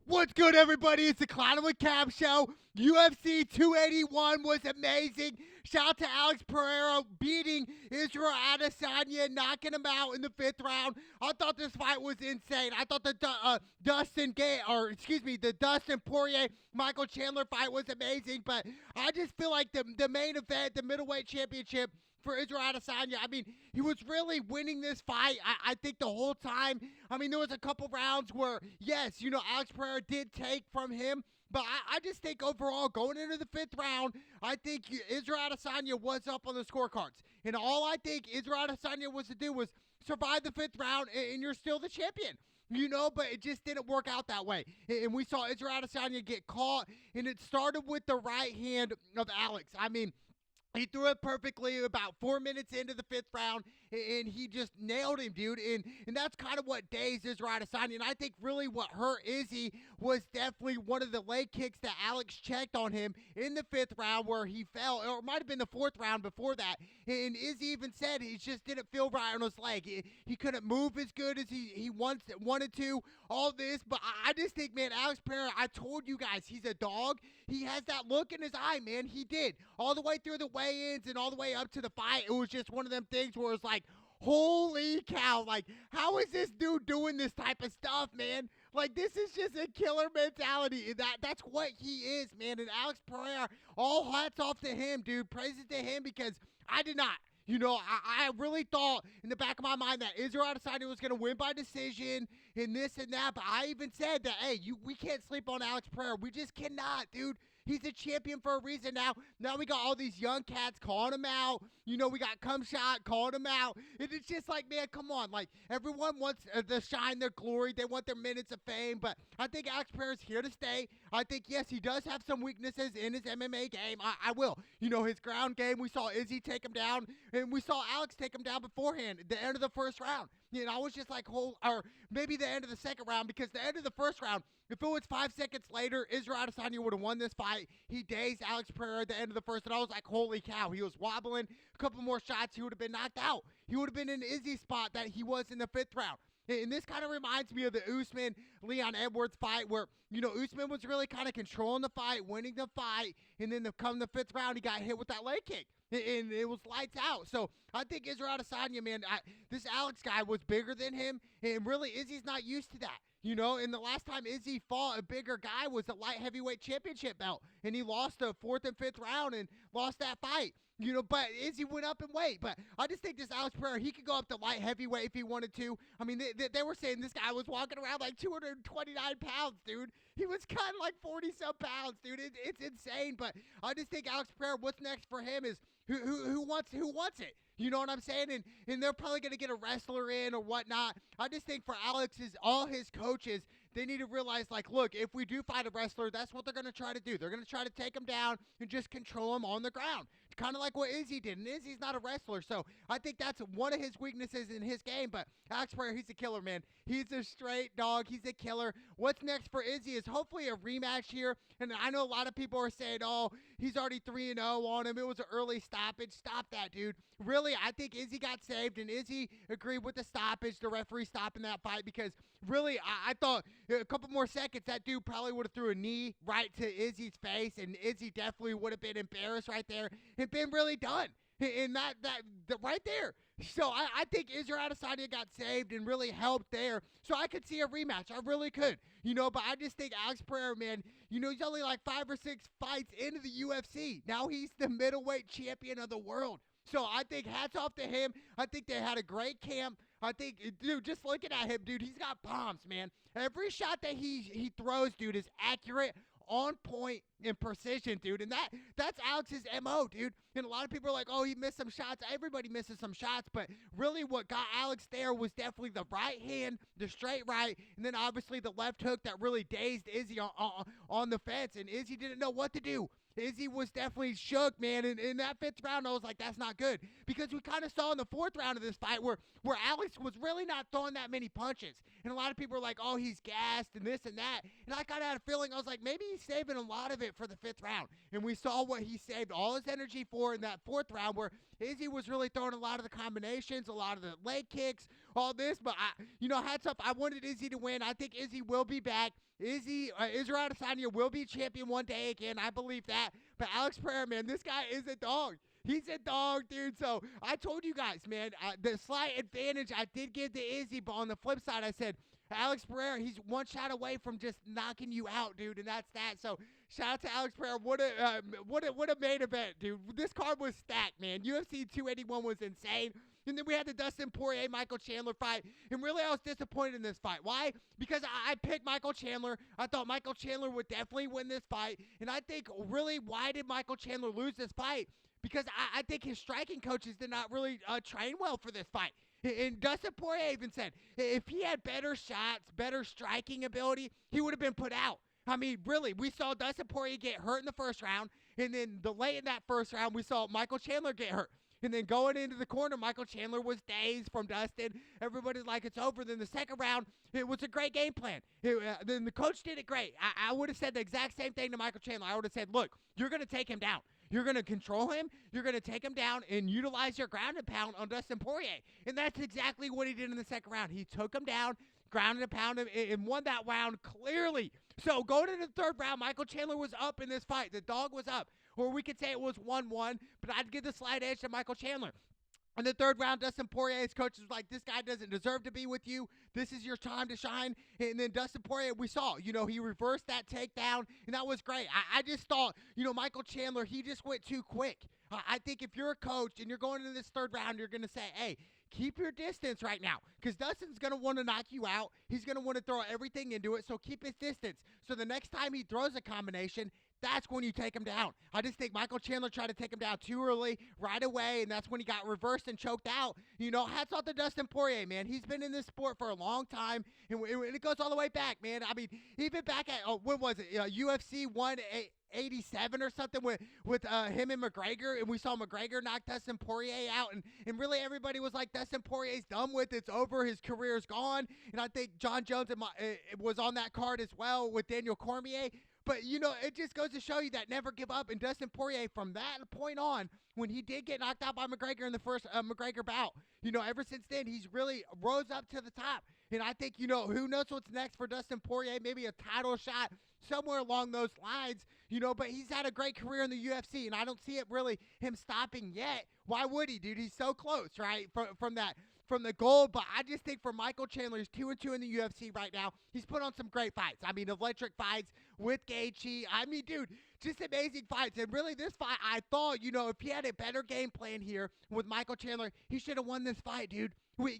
What's good, everybody? It's the Clown with Cab Show. UFC 281 was amazing. Shout out to Alex Pereira beating Israel Adesanya, knocking him out in the 5th round. I thought this fight was insane. I thought the Dustin Poirier Michael Chandler fight was amazing, but I just feel like the main event, the middleweight championship for Israel Adesanya. I mean, he was really winning this fight, I think, the whole time. I mean, there was a couple rounds where, yes, Alex Pereira did take from him, but I just think overall, going into the 5th round, I think Israel Adesanya was up on the scorecards. And all I think Israel Adesanya was to do was survive the 5th round, and you're still the champion. But it just didn't work out that way. And we saw Israel Adesanya get caught, and it started with the right hand of Alex. I mean, he threw it perfectly about 4 minutes into the 5th round, and he just nailed him, dude. And that's kind of what dazed Israel Adesanya. And I think really what hurt Izzy was definitely one of the leg kicks that Alex checked on him in the 5th round where he fell, or it might have been the 4th round before that. And Izzy even said he just didn't feel right on his leg. He couldn't move as good as he wanted to, all this. But I just think, man, Alex Pereira, I told you guys, he's a dog. He has that look in his eye, man. He did. All the way through the weigh-ins and all the way up to the fight, it was just one of them things where it's like, holy cow, like, how is this dude doing this type of stuff, man? Like, this is just a killer mentality. That's what he is, man. And Alex Pereira, all hats off to him, dude. Praises to him, because I did not. I really thought in the back of my mind that Israel Adesanya was going to win by decision and this and that. But I even said that, hey, we can't sleep on Alex Pereira. We just cannot, dude. He's a champion for a reason now. Now we got all these young cats calling him out. We got Cumshot calling him out. And it's just like, man, come on. Like, everyone wants to shine their glory. They want their minutes of fame. But I think Alex Pereira's here to stay. I think, yes, he does have some weaknesses in his MMA game. I will. His ground game, we saw Izzy take him down. And we saw Alex take him down beforehand at the end of the 1st round. I was just like, or maybe the end of the 2nd round, because the end of the 1st round, if it was 5 seconds later, Israel Adesanya would have won this fight. He dazed Alex Pereira at the end of the 1st, and I was like, holy cow. He was wobbling. A couple more shots, he would have been knocked out. He would have been in Izzy's spot that he was in the 5th round. And this kind of reminds me of the Usman-Leon Edwards fight where, Usman was really kind of controlling the fight, winning the fight, and then come the 5th round, he got hit with that leg kick. And it was lights out. So I think Israel Adesanya, man, this Alex guy was bigger than him, and really Izzy's not used to that. And the last time Izzy fought a bigger guy was a light heavyweight championship belt, and he lost the 4th and 5th round and lost that fight. But Izzy went up in weight. But I just think this Alex Pereira, he could go up to light heavyweight if he wanted to. I mean, they were saying this guy was walking around like 229 pounds, dude. He was kind of like 40-some pounds, dude. It's insane. But I just think Alex Pereira, what's next for him is who wants it. You know what I'm saying? And they're probably going to get a wrestler in or whatnot. I just think for all his coaches, they need to realize, like, look, if we do fight a wrestler, that's what they're going to try to do. They're going to try to take him down and just control him on the ground. Kind of like what Izzy did. And Izzy's not a wrestler, so I think that's one of his weaknesses in his game. But Alex Pereira, he's a killer, man. He's a straight dog. He's a killer. What's next for Izzy is hopefully a rematch here. And I know a lot of people are saying, oh, he's already 3-0 on him. It was an early stoppage. Stop that, dude. Really, I think Izzy got saved, and Izzy agreed with the stoppage, the referee stopping that fight, because really, I thought a couple more seconds, that dude probably would have threw a knee right to Izzy's face, and Izzy definitely would have been embarrassed right there and been really done. And that right there. So I think Israel Adesanya got saved and really helped there. So I could see a rematch. I really could. But I just think Alex Pereira, man, he's only like 5 or 6 fights into the UFC. Now he's the middleweight champion of the world. So I think hats off to him. I think they had a great camp. I think, dude, just looking at him, dude, he's got bombs, man. Every shot that he throws, dude, is accurate, on point, and precision, dude. And that's Alex's MO, dude. And a lot of people are like, oh, he missed some shots. Everybody misses some shots. But really what got Alex there was definitely the right hand, the straight right, and then obviously the left hook that really dazed Izzy on the fence. And Izzy didn't know what to do. Izzy was definitely shook, man. And in that 5th round, I was like, that's not good. Because we kind of saw in the 4th round of this fight where Alex was really not throwing that many punches. And a lot of people were like, oh, he's gassed and this and that. And I kind of had a feeling, I was like, maybe he's saving a lot of it for the 5th round. And we saw what he saved all his energy for in that 4th round, where Izzy was really throwing a lot of the combinations, a lot of the leg kicks, all this, but hats up. I wanted Izzy to win. I think Izzy will be back. Israel Adesanya will be champion one day again. I believe that. But Alex Pereira, man, this guy is a dog. He's a dog, dude. So I told you guys, man, the slight advantage I did give to Izzy, but on the flip side, I said, Alex Pereira, he's one shot away from just knocking you out, dude, and that's that. So shout out to Alex Pereira. What a main event, dude. This card was stacked, man. UFC 281 was insane. And then we had the Dustin Poirier, Michael Chandler fight. And really, I was disappointed in this fight. Why? Because I picked Michael Chandler. I thought Michael Chandler would definitely win this fight. And I think, really, why did Michael Chandler lose this fight? Because I think his striking coaches did not really train well for this fight. And Dustin Poirier even said, if he had better shots, better striking ability, he would have been put out. I mean, really, we saw Dustin Poirier get hurt in the first round. And then late in that first round, we saw Michael Chandler get hurt. And then going into the corner, Michael Chandler was dazed from Dustin. Everybody's like, it's over. Then the second round, it was a great game plan. Then the coach did it great. I would have said the exact same thing to Michael Chandler. I would have said, look, you're going to take him down. You're going to control him. You're going to take him down and utilize your ground and pound on Dustin Poirier. And that's exactly what he did in the second round. He took him down, ground and pound him, and won that round clearly. So going into the third round, Michael Chandler was up in this fight. The dog was up. Or we could say it was 1-1, but I'd give the slight edge to Michael Chandler. In the third round, Dustin Poirier's coach was like, this guy doesn't deserve to be with you. This is your time to shine. And then Dustin Poirier, we saw, he reversed that takedown, and that was great. I just thought, Michael Chandler, he just went too quick. I think if you're a coach and you're going into this third round, you're going to say, hey, keep your distance right now, because Dustin's going to want to knock you out. He's going to want to throw everything into it, so keep his distance. So the next time he throws a combination, that's when you take him down. I just think Michael Chandler tried to take him down too early, right away, and that's when he got reversed and choked out. Hats off to Dustin Poirier, man. He's been in this sport for a long time, and it goes all the way back, man. I mean, even back at, when was it, UFC 187 or something with him and McGregor, and we saw McGregor knock Dustin Poirier out, and really everybody was like, Dustin Poirier's done with, it's over, his career's gone. And I think John Jones was on that card as well with Daniel Cormier. But, it just goes to show you that never give up. And Dustin Poirier, from that point on, when he did get knocked out by McGregor in the first McGregor bout, ever since then, he's really rose up to the top. And I think, who knows what's next for Dustin Poirier, maybe a title shot somewhere along those lines, but he's had a great career in the UFC, and I don't see it really him stopping yet. Why would he, dude? He's so close, right, from the goal. But I just think for Michael Chandler, he's 2-2 in the UFC right now. He's put on some great fights. I mean, electric fights with Gaethje. I mean, dude, just amazing fights. And really, this fight, I thought, if he had a better game plan here with Michael Chandler, he should have won this fight, dude.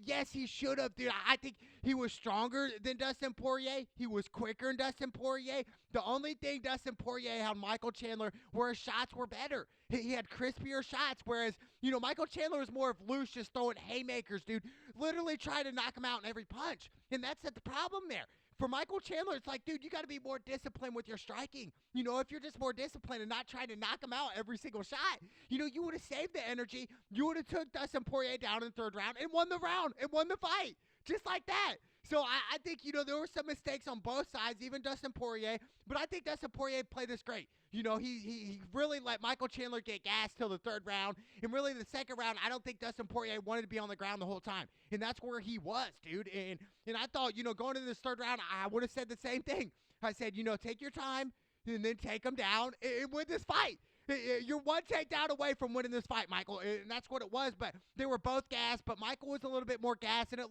Yes, he should have, dude. I think he was stronger than Dustin Poirier. He was quicker than Dustin Poirier. The only thing Dustin Poirier had Michael Chandler were his shots were better. He had crispier shots, whereas, Michael Chandler was more of loose, just throwing haymakers, dude. Literally trying to knock him out in every punch. And that's the problem there. For Michael Chandler, it's like, dude, you got to be more disciplined with your striking. If you're just more disciplined and not trying to knock him out every single shot, you would have saved the energy. You would have took Dustin Poirier down in the third round and won the round and won the fight. Just like that. So I think, there were some mistakes on both sides, even Dustin Poirier. But I think Dustin Poirier played this great. He really let Michael Chandler get gassed till the third round. And really the second round, I don't think Dustin Poirier wanted to be on the ground the whole time. And that's where he was, dude. And I thought, going into this third round, I would have said the same thing. I said, take your time and then take him down and win this fight. You're one takedown away from winning this fight, Michael, and that's what it was. But they were both gassed, but Michael was a little bit more gassed, and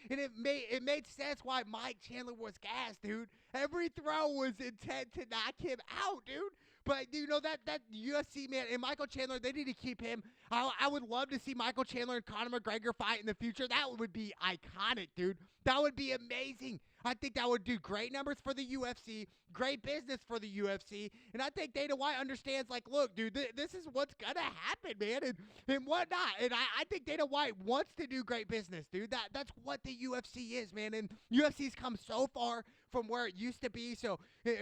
it made sense why Mike Chandler was gassed, dude. Every throw was intent to knock him out, dude. But that UFC man and Michael Chandler, they need to keep him. I would love to see Michael Chandler and Conor McGregor fight in the future. That would be iconic, dude. That would be amazing. I think that would do great numbers for the UFC, great business for the UFC, and I think Dana White understands, like, look, dude, this is what's going to happen, man, and whatnot, and I think Dana White wants to do great business, dude. That's what the UFC is, man, and UFC's come so far from where it used to be, so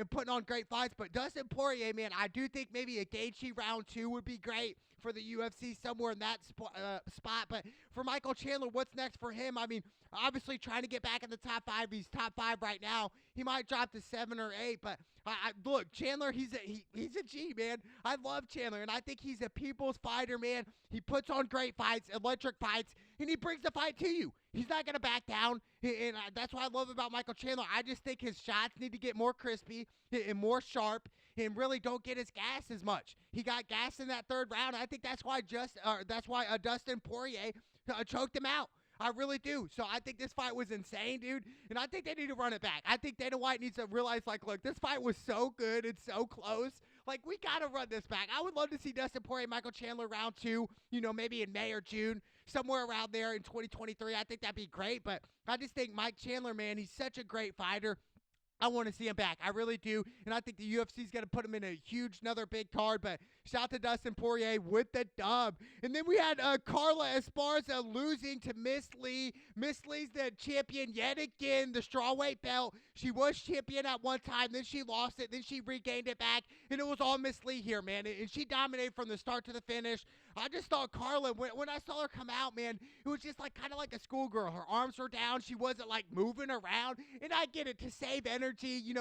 putting on great fights, but Dustin Poirier, man, I do think maybe a Gaethje round 2 would be great for the UFC, somewhere in that spot. But for Michael Chandler, what's next for him? I mean, obviously trying to get back in the top 5. He's top 5 right now. He might drop to 7 or 8. But look, Chandler, he's a G, man. I love Chandler, and I think he's a people's fighter, man. He puts on great fights, electric fights, and he brings the fight to you. He's not going to back down. And that's what I love about Michael Chandler. I just think his shots need to get more crispy and more sharp and really don't get his gas as much. He got gas in that third round. I think that's why Dustin Poirier choked him out. I really do. So I think this fight was insane, dude. And I think they need to run it back. I think Dana White needs to realize, like, look, this fight was so good and so close. Like, we got to run this back. I would love to see Dustin Poirier, Michael Chandler round 2, maybe in May or June, somewhere around there in 2023. I think that'd be great. But I just think Mike Chandler, man, he's such a great fighter. I want to see him back. I really do. And I think the UFC is going to put him in a huge, another big card. But shout out to Dustin Poirier with the dub. And then we had Carla Esparza losing to Miss Lee. Miss Lee's the champion yet again, the strawweight belt. She was champion at one time. Then she lost it. Then she regained it back. And it was all Miss Lee here, man. And she dominated from the start to the finish. I just thought Carla, when I saw her come out, man, it was just like kind of like a schoolgirl. Her arms were down. She wasn't like moving around. And I get it, to save energy,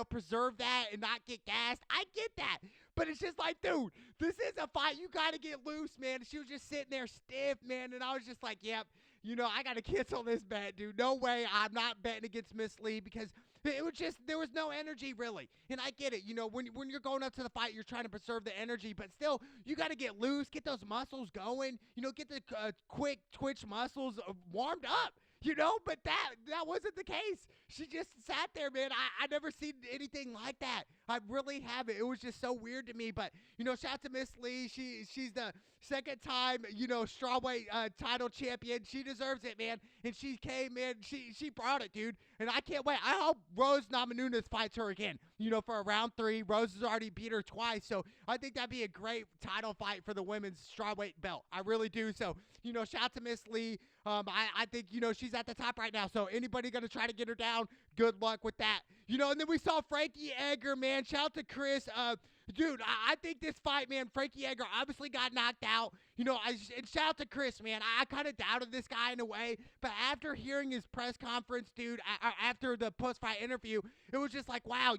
preserve that and not get gassed. I get that. But it's just like, dude, this is a fight. You got to get loose, man. She was just sitting there stiff, man. And I was just like, yep, I got to cancel this bet, dude. No way. I'm not betting against Miss Lee because it was just, there was no energy really. And I get it. When you're going up to the fight, you're trying to preserve the energy, but still, you got to get loose, get those muscles going, get the quick twitch muscles warmed up. But that wasn't the case. She just sat there, man. I never seen anything like that. I really haven't. It was just so weird to me. But, shout out to Miss Lee. She's the second time, strawweight title champion. She deserves it, man. And she came, man. She brought it, dude. And I can't wait. I hope Rose Namajunas fights her again, for a round 3. Rose has already beat her twice. So I think that'd be a great title fight for the women's strawweight belt. I really do. So, shout out to Miss Lee. I think, she's at the top right now. So anybody going to try to get her down, good luck with that. And then we saw Frankie Edgar, man. Shout out to Chris. Dude, I think this fight, man, Frankie Edgar obviously got knocked out. And shout out to Chris, man. I kind of doubted this guy in a way. But after hearing his press conference, dude, after the post-fight interview, it was just like, wow,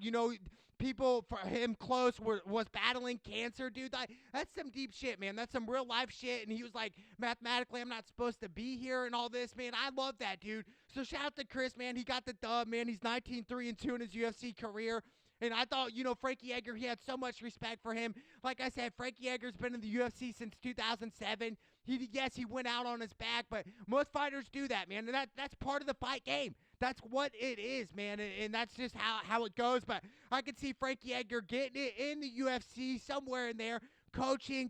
people for him close was battling cancer, dude. That's some deep shit, man. That's some real life shit. And he was like, mathematically, I'm not supposed to be here and all this, man. I love that, dude. So shout out to Chris, man. He got the dub, man. He's 19-3-2 in his UFC career. And I thought, Frankie Edgar, he had so much respect for him. Like I said, Frankie Edgar's been in the UFC since 2007. Yes, he went out on his back, but most fighters do that, man. And that's part of the fight game. That's what it is, man. And that's just how it goes. But I could see Frankie Edgar getting it in the UFC, somewhere in there, coaching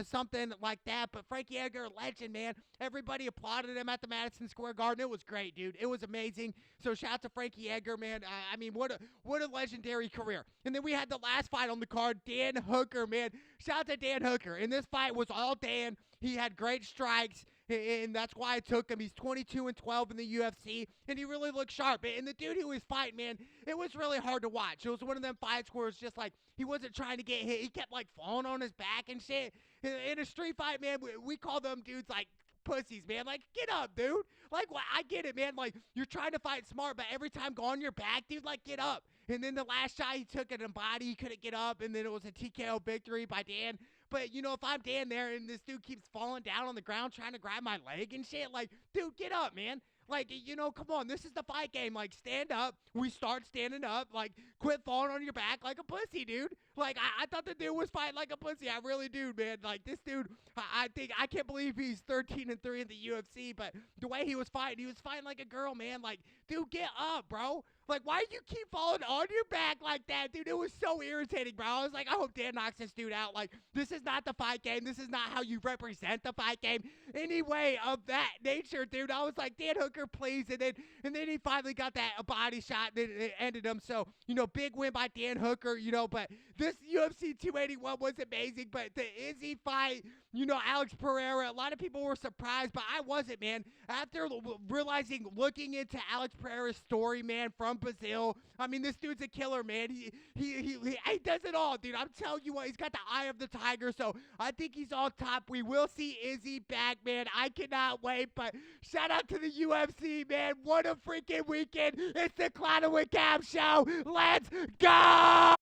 something like that. But Frankie Edgar, legend, man. Everybody applauded him at the Madison Square Garden. It was great, dude. It was amazing. So shout out to Frankie Edgar, man. I mean, what a legendary career. And then we had the last fight on the card, Dan Hooker, man. Shout out to Dan Hooker. And this fight was all Dan. He had great strikes, and that's why I took him. He's 22-12 in the UFC, and he really looked sharp. And the dude who was fighting, man, it was really hard to watch. It was one of them fights where it's just like he wasn't trying to get hit. He kept like falling on his back and shit. In a street fight, man, we call them dudes like pussies, man. Like, get up, dude. Like, well, I get it, man. Like, you're trying to fight smart, but every time go on your back, dude, like, get up. And then the last shot he took at him body, he couldn't get up, and then it was a TKO victory by Dan. But, if I'm Dan there and this dude keeps falling down on the ground trying to grab my leg and shit, like, dude, get up, man. Like, come on, this is the fight game. Like, stand up. We start standing up. Like, quit falling on your back like a pussy, dude. Like, I thought the dude was fighting like a pussy. I really do, man. Like, this dude, I can't believe he's 13-3 in the UFC, but the way he was fighting like a girl, man. Like, dude, get up, bro. Like, why do you keep falling on your back like that, dude? It was so irritating, bro. I was like, I hope Dan knocks this dude out. Like, this is not the fight game. This is not how you represent the fight game. Anyway, of that nature, dude, I was like, Dan Hooker, please. And then he finally got that body shot that it ended him. So, big win by Dan Hooker, but this UFC 281 was amazing. But the Izzy fight, Alex Pereira, a lot of people were surprised, but I wasn't, man. After looking into Alex Pereira's story, man, from Brazil, I mean, this dude's a killer, man. He does it all, dude. I'm telling you what, he's got the eye of the tiger, so I think he's on top. We will see Izzy back, man. I cannot wait, but shout out to the UFC, man. What a freaking weekend. It's the Clown with Cam show. Let's go!